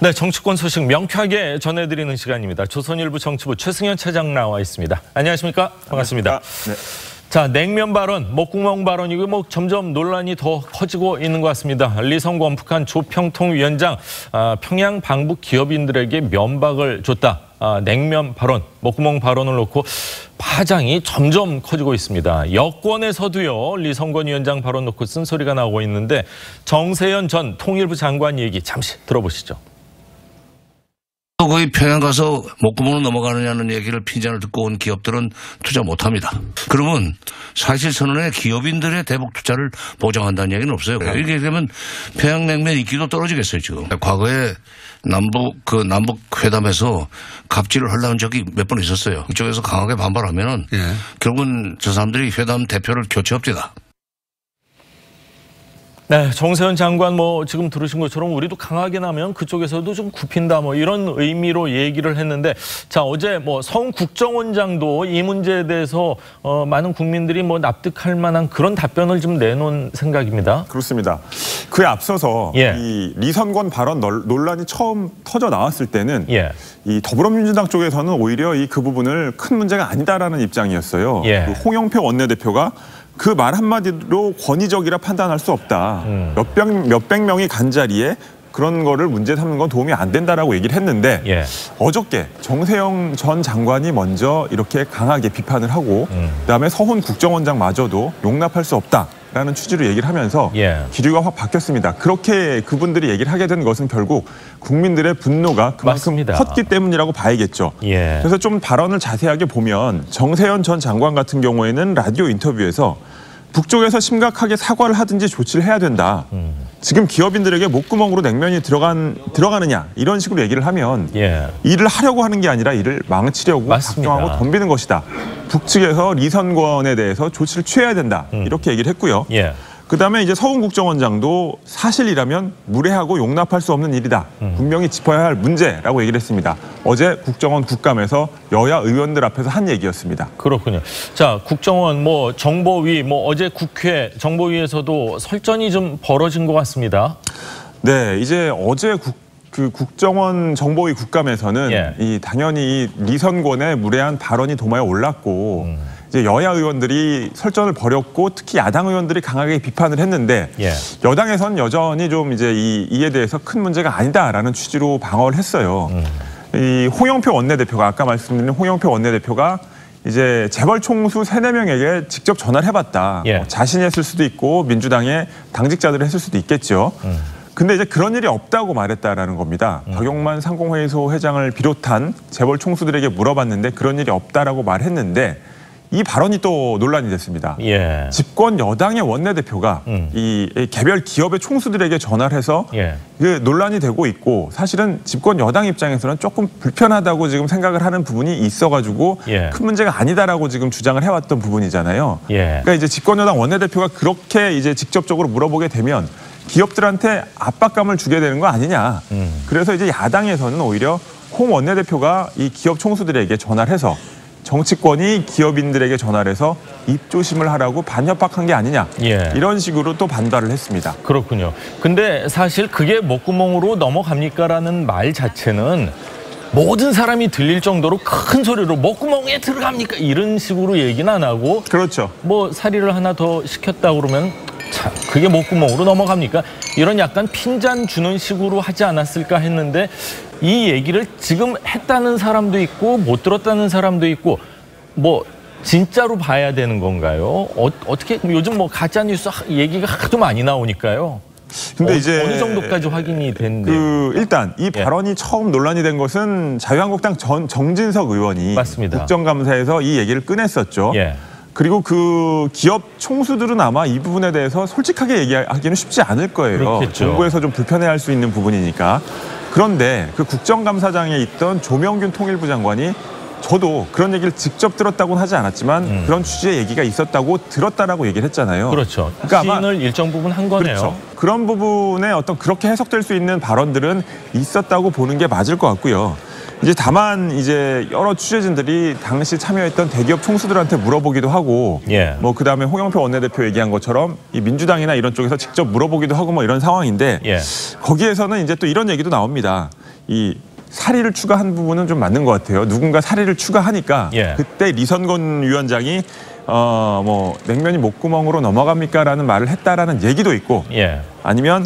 네, 정치권 소식 명쾌하게 전해드리는 시간입니다. 조선일보 정치부 최승현 차장 나와 있습니다. 안녕하십니까? 반갑습니다. 네. 자, 냉면 발언, 목구멍 발언이고 점점 논란이 더 커지고 있는 것 같습니다. 리성권 북한 조평통위원장 평양 방북 기업인들에게 면박을 줬다. 냉면 발언, 목구멍 발언을 놓고 파장이 점점 커지고 있습니다. 여권에서도요, 리성권 위원장 발언 놓고 쓴소리가 나오고 있는데 정세현 전 통일부 장관 얘기 잠시 들어보시죠. 거기 평양 가서 목구멍으로 넘어가느냐는 얘기를 핀잔을 듣고 온 기업들은 투자 못합니다. 그러면 사실선언에 기업인들의 대북 투자를 보장한다는 얘기는 없어요. 이렇게 되면 평양냉면 인기도 떨어지겠어요 지금. 과거에 남북 회담에서 갑질을 하려는 적이 몇 번 있었어요. 이쪽에서 강하게 반발하면은 결국은 저 사람들이 회담 대표를 교체합니다. 네, 정세현 장관 지금 들으신 것처럼 우리도 강하게 나면 그쪽에서도 좀 굽힌다 이런 의미로 얘기를 했는데, 자, 어제 서훈 국정원장도 이 문제에 대해서 많은 국민들이 납득할 만한 그런 답변을 좀 내놓은 생각입니다. 그렇습니다. 그에 앞서서 이 리선권 발언 논란이 처음 터져 나왔을 때는 이 더불어민주당 쪽에서는 오히려 그 부분을 큰 문제가 아니다라는 입장이었어요. 그 홍영표 원내대표가 그 말 한마디로 권위적이라 판단할 수 없다. 몇백 명이 간 자리에 그런 거를 문제 삼는 건 도움이 안 된다라고 얘기를 했는데 어저께 정세영 전 장관이 먼저 이렇게 강하게 비판을 하고 그다음에 서훈 국정원장마저도 용납할 수 없다라는 취지로 얘기를 하면서 기류가 확 바뀌었습니다. 그렇게 그분들이 얘기를 하게 된 것은 결국 국민들의 분노가 그만큼 컸기 때문이라고 봐야겠죠. 그래서 좀 발언을 자세하게 보면 정세현 전 장관 같은 경우에는 라디오 인터뷰에서 북쪽에서 심각하게 사과를 하든지 조치를 해야 된다. 지금 기업인들에게 목구멍으로 냉면이 들어가느냐 이런 식으로 얘기를 하면 일을 하려고 하는 게 아니라 일을 망치려고 작정하고 덤비는 것이다. 북측에서 리선권에 대해서 조치를 취해야 된다. 이렇게 얘기를 했고요. 그다음에 이제 서훈 국정원장도 사실이라면 무례하고 용납할 수 없는 일이다. 분명히 짚어야 할 문제라고 얘기를 했습니다. 어제 국정원 국감에서 여야 의원들 앞에서 한 얘기였습니다. 그렇군요. 자, 국정원 정보위 어제 국회 정보위에서도 설전이 좀 벌어진 것 같습니다. 네, 이제 어제 국정원 정보위 국감에서는 당연히 리선권의 무례한 발언이 도마에 올랐고 이제 여야 의원들이 설전을 벌였고 특히 야당 의원들이 강하게 비판을 했는데 여당에서는 여전히 좀 이제 이에 대해서 큰 문제가 아니다라는 취지로 방어를 했어요. 이 홍영표 원내대표가 아까 말씀드린 홍영표 원내대표가 이제 재벌 총수 3-4명에게 직접 전화를 해봤다. 자신이 했을 수도 있고 민주당의 당직자들이 했을 수도 있겠죠. 근데 이제 그런 일이 없다고 말했다라는 겁니다. 박용만 상공회의소 회장을 비롯한 재벌 총수들에게 물어봤는데 그런 일이 없다라고 말했는데 이 발언이 또 논란이 됐습니다. 집권 여당의 원내대표가 이 개별 기업의 총수들에게 전화를 해서 그 논란이 되고 있고 사실은 집권 여당 입장에서는 조금 불편하다고 지금 생각을 하는 부분이 있어가지고 큰 문제가 아니다라고 지금 주장을 해왔던 부분이잖아요. 그러니까 이제 집권 여당 원내대표가 그렇게 이제 직접적으로 물어보게 되면 기업들한테 압박감을 주게 되는 거 아니냐. 그래서 이제 야당에서는 오히려 홍 원내대표가 이 기업 총수들에게 전화를 해서 정치권이 기업인들에게 전화를 해서 입조심을 하라고 반협박한 게 아니냐. 이런 식으로 또 반발을 했습니다. 그렇군요. 근데 사실 그게 목구멍으로 넘어갑니까라는 말 자체는 모든 사람이 들릴 정도로 큰 소리로 목구멍에 들어갑니까? 이런 식으로 얘기는 안 하고 그렇죠. 사리를 하나 더 시켰다 그러면 자, 그게 목구멍으로 넘어갑니까? 이런 약간 핀잔 주는 식으로 하지 않았을까 했는데 이 얘기를 지금 했다는 사람도 있고 못 들었다는 사람도 있고 진짜로 봐야 되는 건가요? 어떻게 요즘 가짜뉴스 얘기가 하도 많이 나오니까요. 근데 이제 어느 정도까지 확인이 됐는데 일단 이 발언이 처음 논란이 된 것은 자유한국당 정진석 의원이 국정감사에서 이 얘기를 꺼냈었죠. 그리고 그 기업 총수들은 아마 이 부분에 대해서 솔직하게 얘기하기는 쉽지 않을 거예요. 그렇겠죠. 정부에서 좀 불편해할 수 있는 부분이니까. 그런데 그 국정감사장에 있던 조명균 통일부 장관이 저도 그런 얘기를 직접 들었다고는 하지 않았지만 그런 취지의 얘기가 있었다고 들었다라고 얘기를 했잖아요. 그렇죠. 그러니까 시인을 일정 부분 한 거네요. 그렇죠. 그런 부분에 그렇게 해석될 수 있는 발언들은 있었다고 보는 게 맞을 것 같고요. 이제 다만 이제 여러 취재진들이 당시 참여했던 대기업 총수들한테 물어보기도 하고 그다음에 홍영표 원내대표 얘기한 것처럼 이 민주당이나 이런 쪽에서 직접 물어보기도 하고 이런 상황인데 거기에서는 이제 또 이런 얘기도 나옵니다. 이 사리를 추가한 부분은 좀 맞는 것 같아요. 누군가 사리를 추가하니까 예. 그때 리선건 위원장이 뭐 냉면이 목구멍으로 넘어갑니까라는 말을 했다라는 얘기도 있고 예. 아니면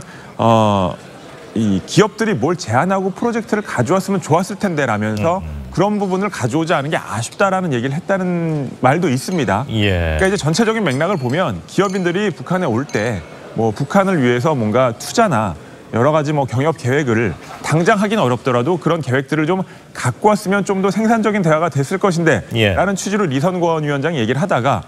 이 기업들이 뭘 제안하고 프로젝트를 가져왔으면 좋았을 텐데라면서 그런 부분을 가져오지 않은 게 아쉽다라는 얘기를 했다는 말도 있습니다. 예. 그러니까 이제 전체적인 맥락을 보면 기업인들이 북한에 올 때 뭐 북한을 위해서 뭔가 투자나 여러 가지 뭐 경협 계획을 당장 하긴 어렵더라도 그런 계획들을 좀 갖고 왔으면 좀 더 생산적인 대화가 됐을 것인데 예. 라는 취지로 리선권 위원장이 얘기를 하다가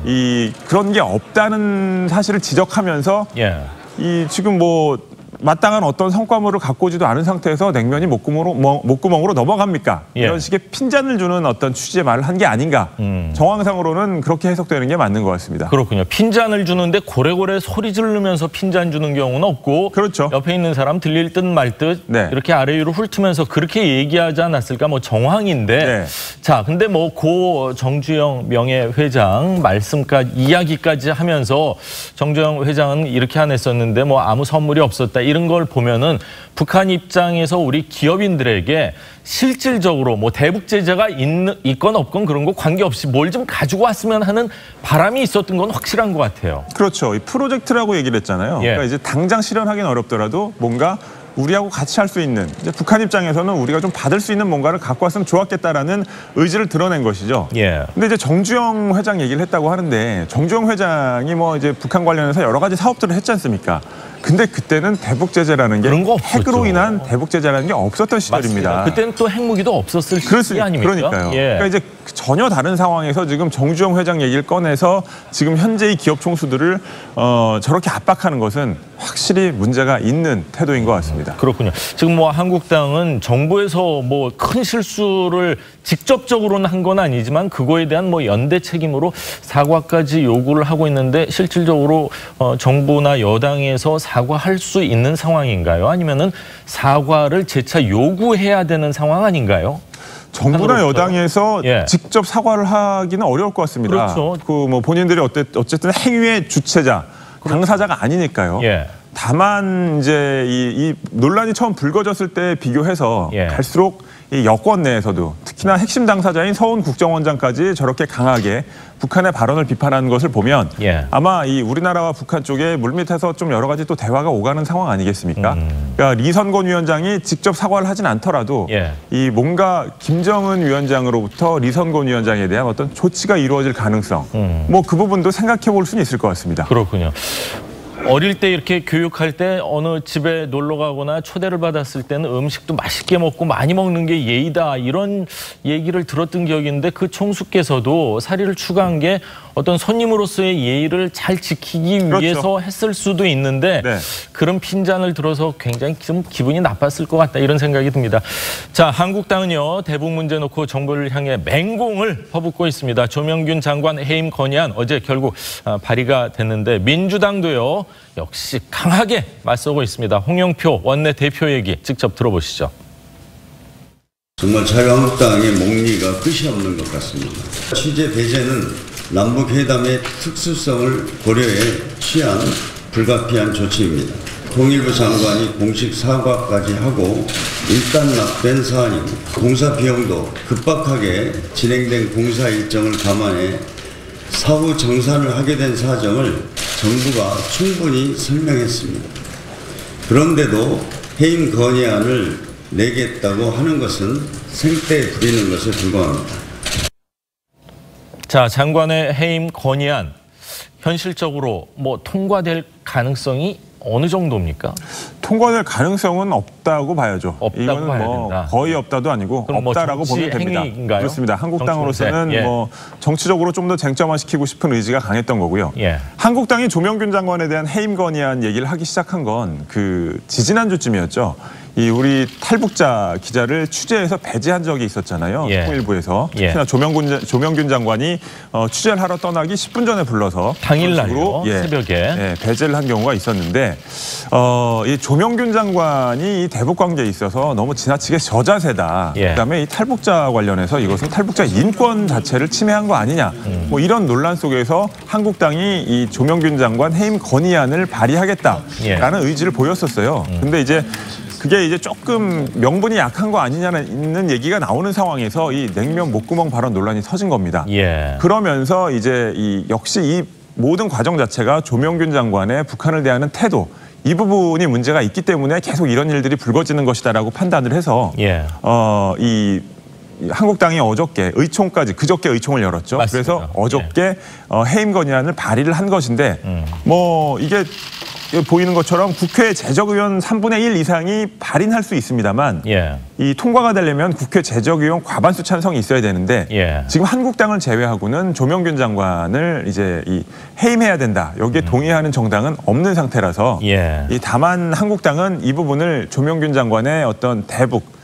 이 그런 게 없다는 사실을 지적하면서 예. 이 지금 뭐 마땅한 어떤 성과물을 갖고 오지도 않은 상태에서 냉면이 목구멍으로 넘어갑니까? 예. 이런 식의 핀잔을 주는 어떤 취지의 말을 한 게 아닌가. 정황상으로는 그렇게 해석되는 게 맞는 것 같습니다. 그렇군요. 핀잔을 주는데 고래고래 소리 지르면서 핀잔 주는 경우는 없고 그렇죠. 옆에 있는 사람 들릴 듯 말 듯 네. 이렇게 아래 위로 훑으면서 그렇게 얘기하지 않았을까 뭐 정황인데 네. 자 근데 뭐 고 정주영 명예회장 말씀까지 이야기까지 하면서 정주영 회장은 이렇게 안 했었는데 뭐 아무 선물이 없었다 이런 걸 보면은 북한 입장에서 우리 기업인들에게 실질적으로 뭐 대북 제재가 있건 없건 그런 거 관계없이 뭘 좀 가지고 왔으면 하는 바람이 있었던 건 확실한 것 같아요. 그렇죠. 이 프로젝트라고 얘기를 했잖아요. 예. 그러니까 이제 당장 실현하기는 어렵더라도 뭔가 우리하고 같이 할 수 있는 이제 북한 입장에서는 우리가 좀 받을 수 있는 뭔가를 갖고 왔으면 좋았겠다라는 의지를 드러낸 것이죠. 예. 근데 이제 정주영 회장 얘기를 했다고 하는데 정주영 회장이 뭐 이제 북한 관련해서 여러 가지 사업들을 했지 않습니까? 근데 그때는 대북 제재라는 게 그런 거 없었죠. 핵으로 인한 대북 제재라는 게 없었던 시절입니다. 맞습니다. 그때는 또 핵무기도 없었을 시기 아닙니까? 그러니까요. 예. 그러니까 이제 전혀 다른 상황에서 지금 정주영 회장 얘기를 꺼내서 지금 현재의 기업 총수들을 저렇게 압박하는 것은 확실히 문제가 있는 태도인 것 같습니다. 그렇군요. 지금 뭐 한국당은 정부에서 뭐 큰 실수를 직접적으로는 한 건 아니지만 그거에 대한 뭐 연대 책임으로 사과까지 요구를 하고 있는데 실질적으로 정부나 여당에서 사과할 수 있는 상황인가요? 아니면은 사과를 재차 요구해야 되는 상황 아닌가요? 정부나 여당에서 예. 직접 사과를 하기는 어려울 것 같습니다. 그렇죠. 그 뭐 본인들이 어쨌든 행위의 주체자, 당사자가 아니니까요. 예. 다만 이제 이 논란이 처음 불거졌을 때 비교해서 예. 갈수록 이 여권 내에서도 특히나 핵심 당사자인 서훈 국정원장까지 저렇게 강하게 북한의 발언을 비판하는 것을 보면 예. 아마 이 우리나라와 북한 쪽에 물밑에서 좀 여러 가지 또 대화가 오가는 상황 아니겠습니까? 그러니까 리선권 위원장이 직접 사과를 하진 않더라도 예. 이 뭔가 김정은 위원장으로부터 리선권 위원장에 대한 어떤 조치가 이루어질 가능성 뭐 그 부분도 생각해 볼 수는 있을 것 같습니다. 그렇군요. 어릴 때 이렇게 교육할 때 어느 집에 놀러 가거나 초대를 받았을 때는 음식도 맛있게 먹고 많이 먹는 게 예의다 이런 얘기를 들었던 기억이 있는데 그 총수께서도 사리를 추가한 게 어떤 손님으로서의 예의를 잘 지키기 그렇죠. 위해서 했을 수도 있는데 네. 그런 핀잔을 들어서 굉장히 좀 기분이 나빴을 것 같다 이런 생각이 듭니다. 자, 한국당은요 대북 문제 놓고 정부를 향해 맹공을 퍼붓고 있습니다. 조명균 장관 해임 건의안 어제 결국 발의가 됐는데 민주당도요 역시 강하게 맞서고 있습니다. 홍영표 원내대표 얘기 직접 들어보시죠. 정말 자유한국당의 목리가 끝이 없는 것 같습니다. 취재 배제는 남북회담의 특수성을 고려해 취한 불가피한 조치입니다. 통일부 장관이 공식 사과까지 하고 일단락된 사안입니다. 공사 비용도 급박하게 진행된 공사 일정을 감안해 사후 정산을 하게 된 사정을 정부가 충분히 설명했습니다. 그런데도 해임 건의안을 내겠다고 하는 것은 생떼 부리는 것에 불과합니다. 자, 장관의 해임 건의안 현실적으로 뭐 통과될 가능성이 어느 정도입니까? 통과될 가능성은 없다고 봐야죠. 없다고 이거는 봐야 뭐 된다. 거의 없다도 아니고 그럼 뭐 없다라고 정치 보면 됩니다. 행위인가요? 그렇습니다. 한국당으로서는 정치 문제. 예. 뭐 정치적으로 좀 더 쟁점화시키고 싶은 의지가 강했던 거고요. 예. 한국당이 조명균 장관에 대한 해임 건의안 얘기를 하기 시작한 건 그 지지난주쯤이었죠. 이 우리 탈북자 기자를 취재해서 배제한 적이 있었잖아요. 예. 통일부에서. 예. 특히나 조명균 장관이 취재를 하러 떠나기 10분 전에 불러서 당일날요. 그런 식으로 새벽에. 예, 배제를 한 경우가 있었는데 이 조명균 장관이 이 대북 관계에 있어서 너무 지나치게 저자세다. 예. 그다음에 이 탈북자 관련해서 이것은 탈북자 인권 자체를 침해한 거 아니냐. 뭐 이런 논란 속에서 한국당이 이 조명균 장관 해임 건의안을 발의하겠다라는 예. 의지를 보였었어요. 근데 이제 그게 이제 조금 명분이 약한 거 아니냐는 얘기가 나오는 상황에서 이 냉면 목구멍 발언 논란이 터진 겁니다. 예. 그러면서 이제 역시 이 모든 과정 자체가 조명균 장관의 북한을 대하는 태도, 이 부분이 문제가 있기 때문에 계속 이런 일들이 불거지는 것이다라고 판단을 해서 예. 이 한국당이 어저께 의총까지 그저께 의총을 열었죠. 맞습니다. 그래서 어저께 해임 건의안을 발의를 한 것인데 뭐 이게 보이는 것처럼 국회 재적의원 3분의 1 이상이 발의할 수 있습니다만 예. 이 통과가 되려면 국회 재적의원 과반수 찬성이 있어야 되는데 예. 지금 한국당을 제외하고는 조명균 장관을 이제 해임해야 된다. 여기에 동의하는 정당은 없는 상태라서 예. 다만 한국당은 이 부분을 조명균 장관의 어떤 대북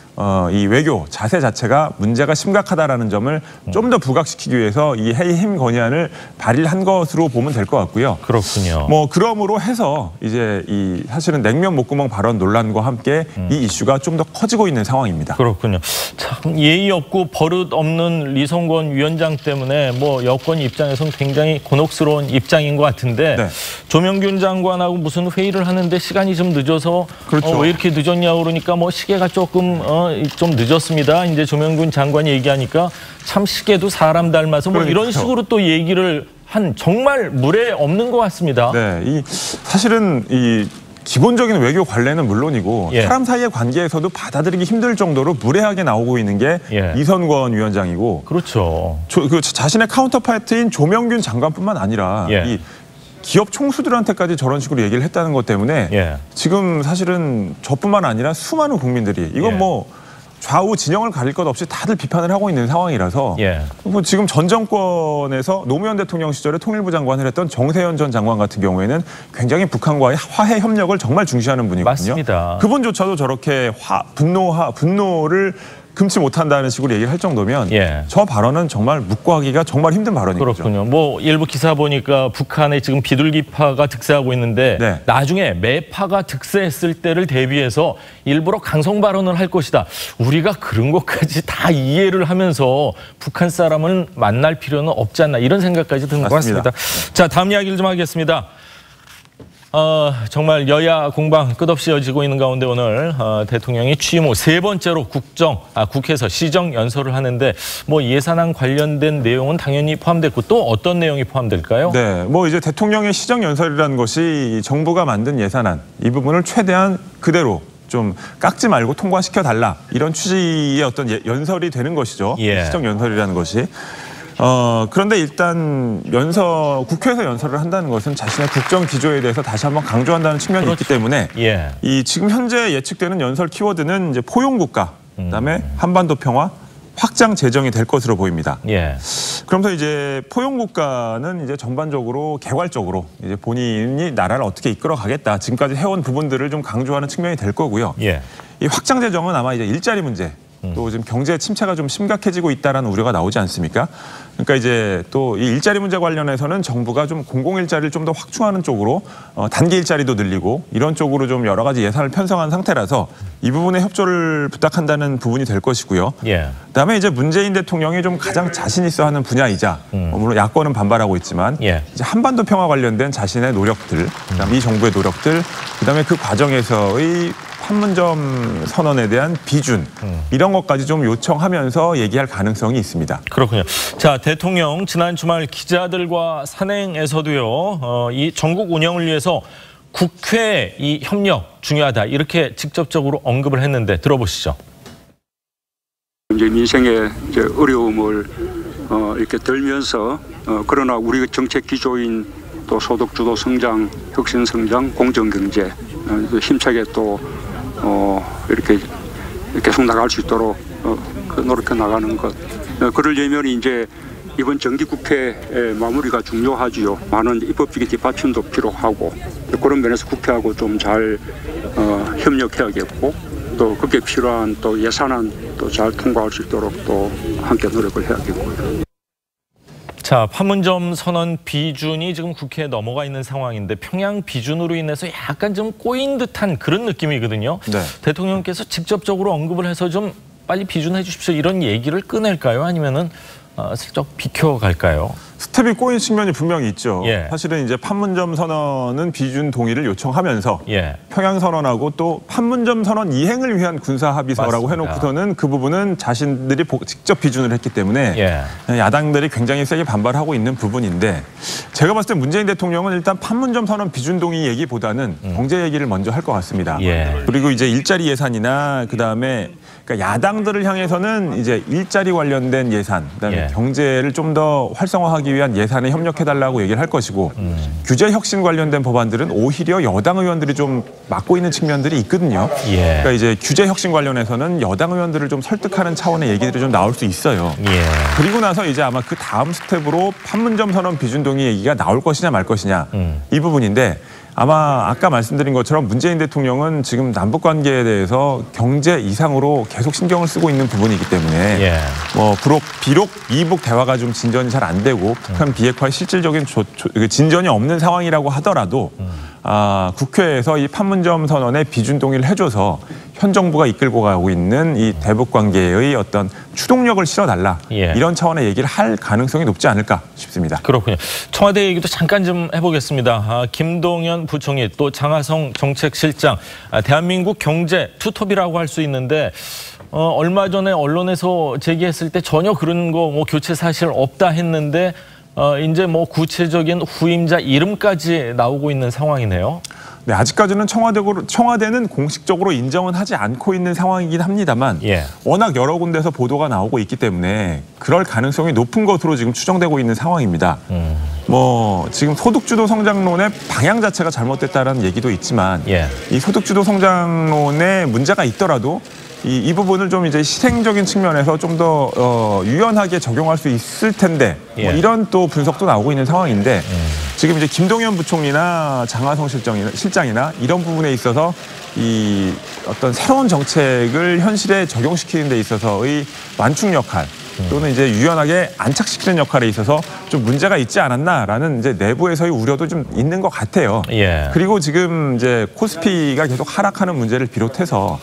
이 외교 자세 자체가 문제가 심각하다라는 점을 좀 더 부각시키기 위해서 이 해임 건의안을 발의를 한 것으로 보면 될 것 같고요. 그렇군요. 뭐 그러므로 해서 이제 사실은 냉면 목구멍 발언 논란과 함께 이 이슈가 좀 더 커지고 있는 상황입니다. 그렇군요. 참 예의 없고 버릇 없는 리성권 위원장 때문에 뭐 여권 입장에서는 굉장히 곤혹스러운 입장인 것 같은데 네. 조명균 장관하고 무슨 회의를 하는데 시간이 좀 늦어서 그렇죠. 왜 이렇게 늦었냐고 그러니까 뭐 시계가 조금 좀 늦었습니다. 이제 조명균 장관이 얘기하니까 참 시계도 사람 닮아서 뭐 이런 식으로 또 얘기를 한 정말 물에 없는 것 같습니다. 네, 사실은 기본적인 외교 관례는 물론이고 예. 사람 사이의 관계에서도 받아들이기 힘들 정도로 무례하게 나오고 있는 게 예. 이선권 위원장이고 그렇죠. 자신의 카운터파트인 조명균 장관뿐만 아니라 예. 이 기업 총수들한테까지 저런 식으로 얘기를 했다는 것 때문에 예. 지금 사실은 저뿐만 아니라 수많은 국민들이 이건 예. 뭐 좌우 진영을 가릴 것 없이 다들 비판을 하고 있는 상황이라서 예. 지금 전 정권에서 노무현 대통령 시절에 통일부 장관을 했던 정세현 전 장관 같은 경우에는 굉장히 북한과의 화해 협력을 정말 중시하는 분이거든요. 맞습니다. 그분조차도 저렇게 분노를 금치 못한다는 식으로 얘기를 할 정도면 예. 저 발언은 정말 묵과하기가 정말 힘든 발언이죠. 그렇군요. 뭐 일부 기사 보니까 북한에 지금 비둘기파가 득세하고 있는데 네. 나중에 매파가 득세했을 때를 대비해서 일부러 강성 발언을 할 것이다. 우리가 그런 것까지 다 이해를 하면서 북한 사람을 만날 필요는 없지 않나 이런 생각까지 드는 것 같습니다. 자, 다음 이야기를 좀 하겠습니다. 정말 여야 공방 끝없이 이어지고 있는 가운데 오늘 대통령이 취임 후 세 번째로 국회에서 시정 연설을 하는데 뭐 예산안 관련된 내용은 당연히 포함됐고 또 어떤 내용이 포함될까요? 네, 뭐 이제 대통령의 시정 연설이라는 것이 정부가 만든 예산안 이 부분을 최대한 그대로 좀 깎지 말고 통과시켜 달라 이런 취지의 어떤 연설이 되는 것이죠. 예. 시정 연설이라는 것이. 그런데 일단 국회에서 연설을 한다는 것은 자신의 국정 기조에 대해서 다시 한번 강조한다는 측면이 있기 때문에 예. 지금 현재 예측되는 연설 키워드는 이제 포용국가, 그다음에 한반도 평화, 확장 재정이 될 것으로 보입니다. 예. 그러면서 이제 포용국가는 이제 전반적으로 개괄적으로 이제 본인이 나라를 어떻게 이끌어가겠다 지금까지 해온 부분들을 좀 강조하는 측면이 될 거고요. 예. 이 확장 재정은 아마 이제 일자리 문제. 또 지금 경제 침체가 좀 심각해지고 있다라는 우려가 나오지 않습니까? 그러니까 이제 또 이 일자리 문제 관련해서는 정부가 좀 공공 일자리를 좀 더 확충하는 쪽으로 단기 일자리도 늘리고 이런 쪽으로 좀 여러 가지 예산을 편성한 상태라서 이 부분에 협조를 부탁한다는 부분이 될 것이고요. 예. 그다음에 이제 문재인 대통령이 좀 가장 자신 있어 하는 분야이자 물론 야권은 반발하고 있지만 예. 이제 한반도 평화 관련된 자신의 노력들, 그다음에 이 정부의 노력들, 그다음에 그 과정에서의 판문점 선언에 대한 비준 이런 것까지 좀 요청하면서 얘기할 가능성이 있습니다. 그렇군요. 자, 대통령 지난 주말 기자들과 산행에서도요. 이 전국 운영을 위해서 국회 이 협력 중요하다 이렇게 직접적으로 언급을 했는데 들어보시죠. 이제 민생의 어려움을 이렇게 들면서 그러나 우리 정책 기조인 또 소득 주도 성장, 혁신 성장, 공정 경제 힘차게 또 이렇게 계속 나갈 수 있도록 노력해 나가는 것. 그러려면 이제 이번 정기국회 마무리가 중요하지요. 많은 입법적인 뒷받침도 필요하고 그런 면에서 국회하고 좀 잘 협력해야겠고 또 그게 필요한 또 예산안 또 잘 통과할 수 있도록 또 함께 노력을 해야겠고요. 자, 판문점 선언 비준이 지금 국회에 넘어가 있는 상황인데 평양 비준으로 인해서 약간 좀 꼬인 듯한 그런 느낌이거든요. 네. 대통령께서 직접적으로 언급을 해서 좀 빨리 비준해 주십시오 이런 얘기를 꺼낼까요? 아니면은 슬쩍 비켜갈까요? 스텝이 꼬인 측면이 분명히 있죠. 예. 사실은 이제 판문점 선언은 비준 동의를 요청하면서 예. 평양 선언하고 또 판문점 선언 이행을 위한 군사 합의서라고 맞습니다. 해놓고서는 그 부분은 자신들이 직접 비준을 했기 때문에 예. 야당들이 굉장히 세게 반발하고 있는 부분인데 제가 봤을 때 문재인 대통령은 일단 판문점 선언 비준 동의 얘기보다는 경제 얘기를 먼저 할 것 같습니다. 예. 그리고 이제 일자리 예산이나 그다음에 그러니까 야당들을 향해서는 이제 일자리 관련된 예산, 그다음에 예. 경제를 좀 더 활성화하기 위한 예산에 협력해달라고 얘기를 할 것이고 규제 혁신 관련된 법안들은 오히려 여당 의원들이 좀 맡고 있는 측면들이 있거든요. 예. 그러니까 이제 규제 혁신 관련해서는 여당 의원들을 좀 설득하는 차원의 얘기들이 좀 나올 수 있어요. 예. 그리고 나서 이제 아마 그 다음 스텝으로 판문점 선언 비준 동의 얘기가 나올 것이냐 말 것이냐 이 부분인데 아마 아까 말씀드린 것처럼 문재인 대통령은 지금 남북 관계에 대해서 경제 이상으로 계속 신경을 쓰고 있는 부분이기 때문에 예. 비록 이북 대화가 좀 진전이 잘 안 되고 북한 비핵화의 실질적인 진전이 없는 상황이라고 하더라도 국회에서 이 판문점 선언에 비준 동의를 해줘서 현 정부가 이끌고 가고 있는 이 대북 관계의 어떤 추동력을 실어달라 예. 이런 차원의 얘기를 할 가능성이 높지 않을까 싶습니다. 그렇군요. 청와대 얘기도 잠깐 좀 해보겠습니다. 김동연 부총리 또 장하성 정책실장 대한민국 경제 투톱이라고 할 수 있는데 얼마 전에 언론에서 제기했을 때 전혀 그런 거 교체 사실 없다 했는데 이제 구체적인 후임자 이름까지 나오고 있는 상황이네요. 네, 아직까지는 청와대는 공식적으로 인정은 하지 않고 있는 상황이긴 합니다만 예. 워낙 여러 군데서 보도가 나오고 있기 때문에 그럴 가능성이 높은 것으로 지금 추정되고 있는 상황입니다. 지금 소득주도 성장론의 방향 자체가 잘못됐다는 얘기도 있지만 예. 이 소득주도 성장론에 문제가 있더라도 이 부분을 좀 이제 실행적인 측면에서 좀 더 유연하게 적용할 수 있을 텐데 예. 이런 또 분석도 나오고 있는 상황인데 지금 이제 김동연 부총리나 장하성 실장이나 이런 부분에 있어서 이 어떤 새로운 정책을 현실에 적용시키는 데 있어서의 완충 역할 또는 이제 유연하게 안착시키는 역할에 있어서 좀 문제가 있지 않았나라는 이제 내부에서의 우려도 좀 있는 것 같아요. 예. 그리고 지금 이제 코스피가 계속 하락하는 문제를 비롯해서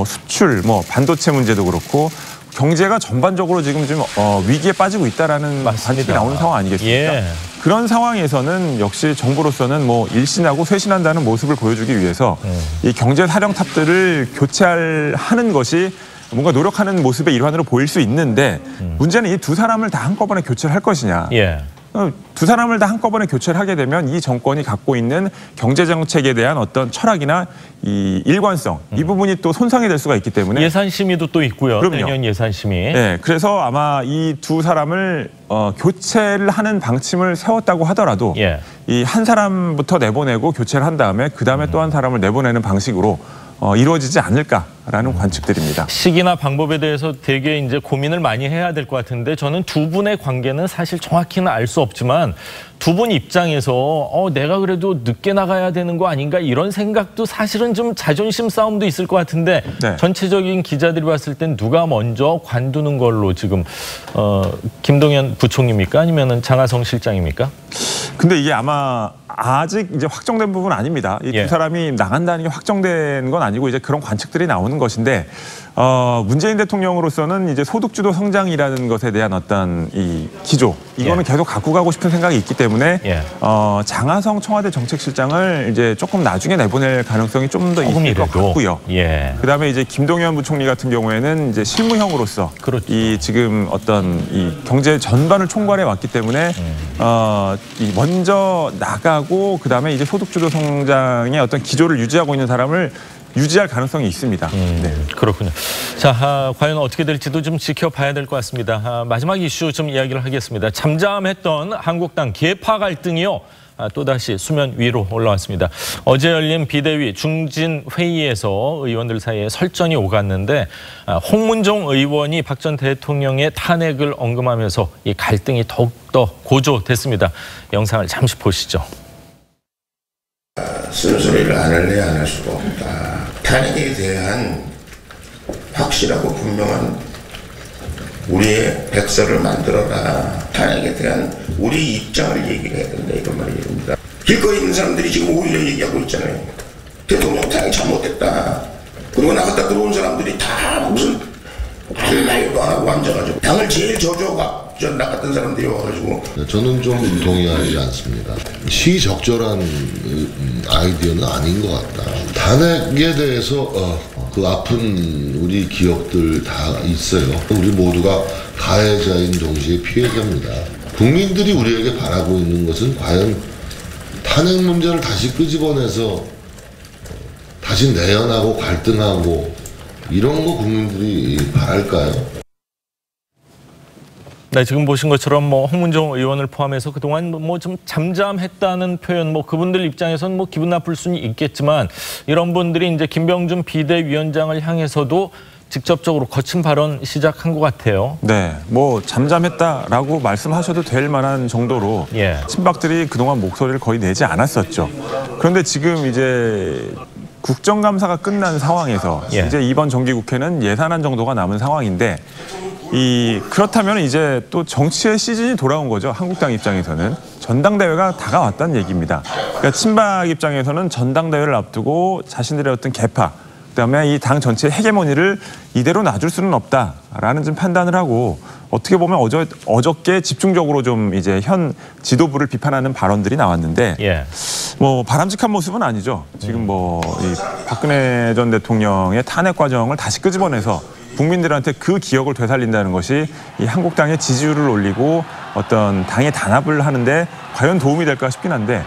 수출, 반도체 문제도 그렇고 경제가 전반적으로 지금 좀 위기에 빠지고 있다라는 관측이 나오는 상황 아니겠습니까? 예. 그런 상황에서는 역시 정부로서는 일신하고 쇄신한다는 모습을 보여주기 위해서 이 경제 사령탑들을 교체하는 것이 뭔가 노력하는 모습의 일환으로 보일 수 있는데 문제는 이 두 사람을 다 한꺼번에 교체를 할 것이냐. 예. 두 사람을 다 한꺼번에 교체를 하게 되면 이 정권이 갖고 있는 경제정책에 대한 어떤 철학이나 이 일관성, 이 부분이 또 손상이 될 수가 있기 때문에 예산 심의도 또 있고요. 그럼요. 내년 예산 심의. 네, 그래서 아마 이 두 사람을 교체를 하는 방침을 세웠다고 하더라도 예. 이 한 사람부터 내보내고 교체를 한 다음에 그 다음에 또 한 사람을 내보내는 방식으로 이루어지지 않을까라는 관측들입니다. 시기나 방법에 대해서 되게 이제 고민을 많이 해야 될 것 같은데 저는 두 분의 관계는 사실 정확히는 알 수 없지만 두 분 입장에서 내가 그래도 늦게 나가야 되는 거 아닌가 이런 생각도 사실은 좀 자존심 싸움도 있을 것 같은데 네. 전체적인 기자들이 봤을 땐 누가 먼저 관두는 걸로 지금 김동연 부총리입니까? 아니면은 장하성 실장입니까? 근데 이게 아마 아직 이제 확정된 부분은 아닙니다. 이 두 예. 사람이 나간다는 게 확정된 건 아니고 이제 그런 관측들이 나오는 것인데 문재인 대통령으로서는 이제 소득주도 성장이라는 것에 대한 어떤 이 기조 이거는 예. 계속 갖고 가고 싶은 생각이 있기 때문에 예. 장하성 청와대 정책실장을 이제 조금 나중에 내보낼 가능성이 좀 더 있을 것 같고요. 예. 그다음에 이제 김동연 부총리 같은 경우에는 이제 실무형으로서 그렇죠. 이 지금 어떤 이 경제 전반을 총괄해 왔기 때문에 이 먼저 나가고 그다음에 이제 소득주도 성장의 어떤 기조를 유지하고 있는 사람을 유지할 가능성이 있습니다. 네. 그렇군요. 자, 과연 어떻게 될지도 좀 지켜봐야 될 것 같습니다. 마지막 이슈 좀 이야기를 하겠습니다. 잠잠했던 한국당 계파 갈등이요. 또다시 수면 위로 올라왔습니다. 어제 열린 비대위 중진 회의에서 의원들 사이에 설전이 오갔는데 홍문종 의원이 박 전 대통령의 탄핵을 언급하면서 이 갈등이 더욱더 고조됐습니다. 영상을 잠시 보시죠. 쓴소리를 안 할래 안 할 수가 없다. 탄핵에 대한 확실하고 분명한 우리의 백서를 만들어라. 탄핵에 대한 우리 입장을 얘기를 해야 된다. 이런 말입니다. 길거리 있는 사람들이 지금 오히려 얘기하고 있잖아요. 대통령 탄핵이 잘못됐다. 그리고 나갔다 들어온 사람들이 다 무슨 아무 말도 안 하고 앉아가지고 당을 오늘 제일 저조가 나갔던 사람들이 와가지고. 저는 좀 동의하지 않습니다. 시적절한 아이디어는 아닌 것 같다. 탄핵에 대해서 그 아픈 우리 기억들 다 있어요. 우리 모두가 가해자인 동시에 피해자입니다. 국민들이 우리에게 바라고 있는 것은 과연 탄핵 문제를 다시 끄집어내서 다시 내연하고 갈등하고 이런 거 국민들이 바랄까요? 네, 지금 보신 것처럼 뭐 홍문종 의원을 포함해서 그동안 뭐 좀 잠잠했다는 표현, 뭐 그분들 입장에서는 뭐 기분 나쁠 수는 있겠지만 이런 분들이 이제 김병준 비대위원장을 향해서도 직접적으로 거친 발언 시작한 것 같아요. 네, 뭐 잠잠했다라고 말씀하셔도 될 만한 정도로 친박들이 그동안 목소리를 거의 내지 않았었죠. 그런데 지금 이제 국정감사가 끝난 상황에서 이제 이번 정기국회는 예산안 정도가 남은 상황인데 그렇다면 이제 또 정치의 시즌이 돌아온 거죠. 한국당 입장에서는 전당대회가 다가왔다는 얘기입니다. 그러니까 친박 입장에서는 전당대회를 앞두고 자신들의 어떤 개파, 그다음에 이 당 전체의 헤게모니를 이대로 놔줄 수는 없다라는 좀 판단을 하고 어떻게 보면 어저께 집중적으로 좀 이제 현 지도부를 비판하는 발언들이 나왔는데 뭐 바람직한 모습은 아니죠. 지금 뭐 이 박근혜 전 대통령의 탄핵 과정을 다시 끄집어내서 국민들한테 그 기억을 되살린다는 것이 이 한국당의 지지율을 올리고 어떤 당의 단합을 하는데 과연 도움이 될까 싶긴 한데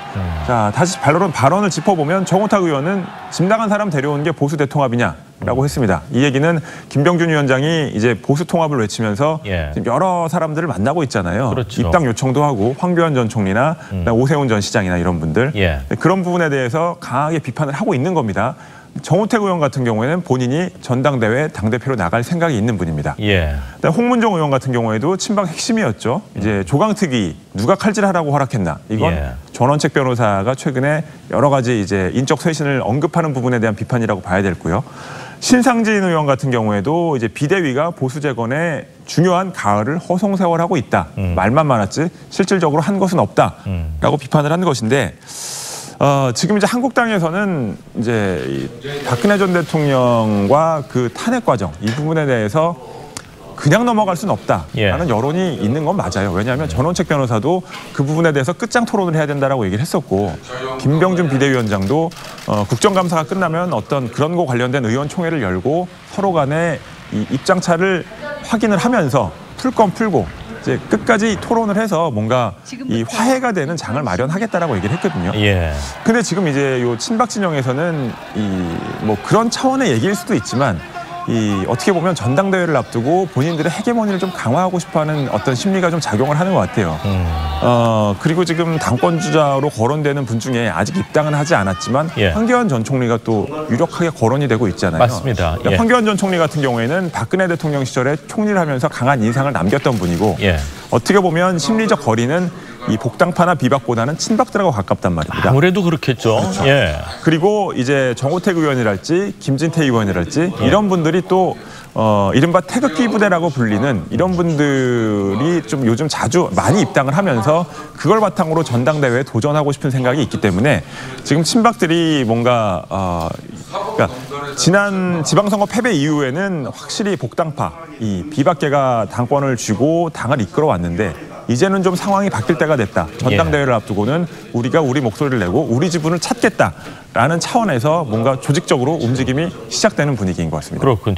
자, 다시 발언을 짚어보면 정호탁 의원은 집 나간 사람 데려온 게 보수 대통합이냐라고 했습니다. 이 얘기는 김병준 위원장이 이제 보수 통합을 외치면서 지금 여러 사람들을 만나고 있잖아요. 그렇죠. 입당 요청도 하고 황교안 전 총리나 오세훈 전 시장이나 이런 분들 그런 부분에 대해서 강하게 비판을 하고 있는 겁니다. 정호택 의원 같은 경우에는 본인이 전당대회 당대표로 나갈 생각이 있는 분입니다. 홍문종 의원 같은 경우에도 친박 핵심이었죠. 이제 조강특위 누가 칼질하라고 허락했나. 이건 전원책 변호사가 최근에 여러 가지 이제 인적 쇄신을 언급하는 부분에 대한 비판이라고 봐야 되고요. 신상진 의원 같은 경우에도 이제 비대위가 보수 재건에 중요한 가을을 허송세월하고 있다. 말만 많았지 실질적으로 한 것은 없다라고 비판을 한 것인데 지금 이제 한국당에서는 이제 박근혜 전 대통령과 그 탄핵 과정 이 부분에 대해서 그냥 넘어갈 수는 없다라는 여론이 있는 건 맞아요. 왜냐하면 전원책 변호사도 그 부분에 대해서 끝장 토론을 해야 된다라고 얘기를 했었고 김병준 비대위원장도 국정감사가 끝나면 어떤 그런 거 관련된 의원총회를 열고 서로 간의 이 입장차를 확인을 하면서 풀 건 풀고 이제 끝까지 토론을 해서 뭔가 이 화해가 되는 장을 마련하겠다라고 얘기를 했거든요. 근데 지금 이제 요 친박 진영에서는 뭐 그런 차원의 얘기일 수도 있지만 어떻게 보면 전당대회를 앞두고 본인들의 헤게모니를 좀 강화하고 싶어하는 어떤 심리가 좀 작용을 하는 것 같아요. 그리고 지금 당권 주자로 거론되는 분 중에 아직 입당은 하지 않았지만 황교안 전 총리가 또 유력하게 거론이 되고 있잖아요. 맞습니다. 그러니까 황교안 전 총리 같은 경우에는 박근혜 대통령 시절에 총리를 하면서 강한 인상을 남겼던 분이고 어떻게 보면 심리적 거리는 이 복당파나 비박보다는 친박들하고 가깝단 말입니다. 아무래도 그렇겠죠. 그렇죠. 그리고 이제 정호택 의원이랄지 김진태 의원이랄지 이런 분들이 또 이른바 태극기 부대라고 불리는 이런 분들이 좀 요즘 자주 많이 입당을 하면서 그걸 바탕으로 전당대회에 도전하고 싶은 생각이 있기 때문에 지금 친박들이 뭔가 그러니까 지난 지방선거 패배 이후에는 확실히 복당파, 이 비박계가 당권을 쥐고 당을 이끌어 왔는데 이제는 좀 상황이 바뀔 때가 됐다. 전당대회를 앞두고는 우리가 우리 목소리를 내고 우리 지분을 찾겠다라는 차원에서 뭔가 조직적으로 움직임이 시작되는 분위기인 것 같습니다. 그렇군요.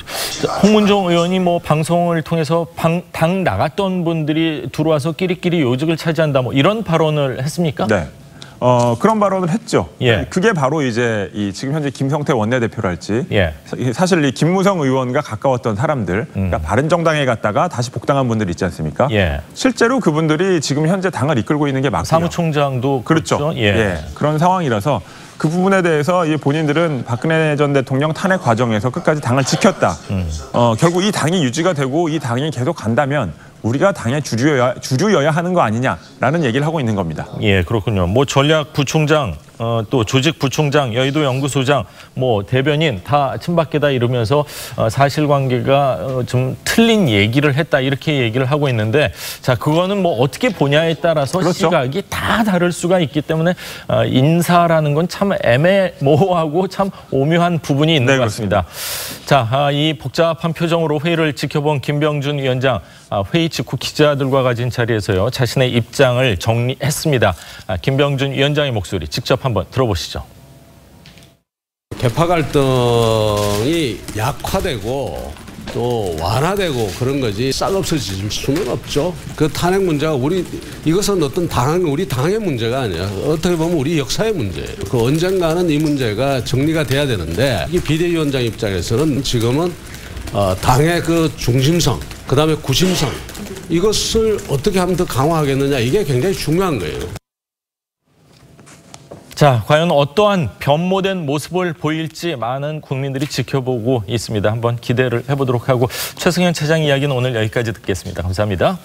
홍문종 의원이 뭐 방송을 통해서 당 나갔던 분들이 들어와서 끼리끼리 요직을 차지한다 뭐 이런 발언을 했습니까? 네. 그런 발언을 했죠. 그게 바로 이제 지금 현재 김성태 원내대표랄지 사실 이 김무성 의원과 가까웠던 사람들, 그러니까 바른정당에 갔다가 다시 복당한 분들 있지 않습니까? 실제로 그분들이 지금 현재 당을 이끌고 있는 게 맞고요. 사무총장도 그렇죠. 그런 상황이라서 그 부분에 대해서 본인들은 박근혜 전 대통령 탄핵 과정에서 끝까지 당을 지켰다. 결국 이 당이 유지가 되고 이 당이 계속 간다면 우리가 당의 주류여야 하는 거 아니냐라는 얘기를 하고 있는 겁니다. 그렇군요. 뭐 전략부총장 또 조직 부총장, 여의도 연구소장, 뭐 대변인 다 친박계다 이러면서 사실관계가 좀 틀린 얘기를 했다 이렇게 얘기를 하고 있는데, 자 그거는 뭐 어떻게 보냐에 따라서 그렇죠. 시각이 다 다를 수가 있기 때문에 인사라는 건 참 애매모호하고 참 오묘한 부분이 있는 것 같습니다. 자, 이 복잡한 표정으로 회의를 지켜본 김병준 위원장, 회의 직후 기자들과 가진 자리에서요 자신의 입장을 정리했습니다. 김병준 위원장의 목소리 직접 한번 들어보시죠. 개파 갈등이 약화되고 또 완화되고 그런 거지 싹 없어질 수는 없죠. 그 탄핵 문제가 이것은 어떤 우리 당의 문제가 아니야. 어떻게 보면 우리 역사의 문제예요. 그 언젠가는 이 문제가 정리가 돼야 되는데, 이 비대위원장 입장에서는 지금은 당의 그 중심성, 그다음에 구심성, 이것을 어떻게 하면 더 강화하겠느냐, 이게 굉장히 중요한 거예요. 자, 과연 어떠한 변모된 모습을 보일지 많은 국민들이 지켜보고 있습니다. 한번 기대를 해보도록 하고, 최승현 차장 이야기는 오늘 여기까지 듣겠습니다. 감사합니다.